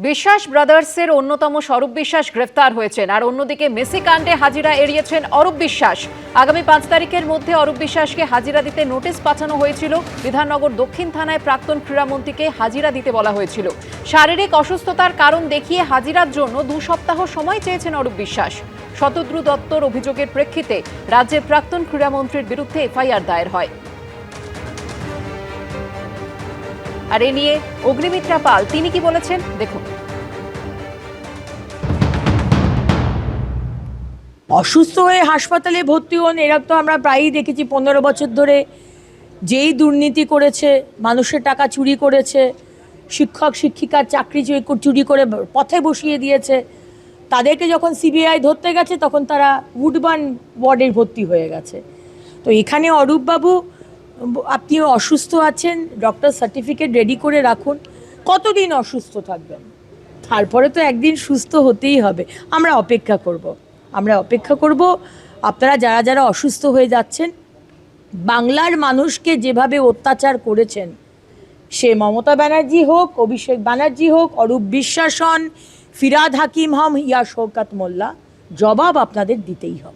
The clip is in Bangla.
বিশ্বাস ব্রাদার্সের অন্যতম স্বরূপ বিশ্বাস গ্রেফতার হয়েছেন, আর অন্যদিকে মেসি কাণ্ডে হাজিরা এড়িয়েছেন অরূপ বিশ্বাস। আগামী 5 তারিখের মধ্যে অরূপ বিশ্বাসকে হাজিরা দিতে নোটিশ পাঠানো হয়েছিল। বিধাননগর দক্ষিণ থানায় প্রাক্তন ক্রীড়ামন্ত্রীকে হাজিরা দিতে বলা হয়েছিল। শারীরিক অসুস্থতার কারণ দেখিয়ে হাজিরার জন্য 2 সপ্তাহ সময় চেয়েছেন অরূপ বিশ্বাস। শতদ্রু দত্তর অভিযোগের প্রেক্ষিতে রাজ্যের প্রাক্তন ক্রীড়ামন্ত্রীর বিরুদ্ধে এফআইআর দায়ের হয়। আর এ নিয়ে অগ্নিমিত্রা পাল তিনি কি বলেছেন দেখুন। অসুস্থ হয়ে হাসপাতালে ভর্তি হন, এরা তো আমরা প্রায়ই দেখেছি। 15 বছর ধরে যেই দুর্নীতি করেছে, মানুষের টাকা চুরি করেছে, শিক্ষক শিক্ষিকার চাকরি চুরি করে পথে বসিয়ে দিয়েছে, তাদেরকে যখন সিবিআই ধরতে গেছে তখন তারা উডবার্ন ওয়ার্ডে ভর্তি হয়ে গেছে। তো এখানে অরূপবাবু, আপনি অসুস্থ আছেন, ডক্টর সার্টিফিকেট রেডি করে রাখুন। কতদিন অসুস্থ থাকবেন? তারপরে তো একদিন সুস্থ হতেই হবে। আমরা অপেক্ষা করব। আপনারা যারা যারা অসুস্থ হয়ে যাচ্ছেন, বাংলার মানুষকে যেভাবে অত্যাচার করেছেন, সে মমতা ব্যানার্জি হোক, অভিষেক ব্যানার্জি হোক, অরূপ বিশ্বাস হন, ফিরহাদ হাকিম হন ইয়া শওকত মোল্লা, জবাব আপনাদের দিতেই হবে।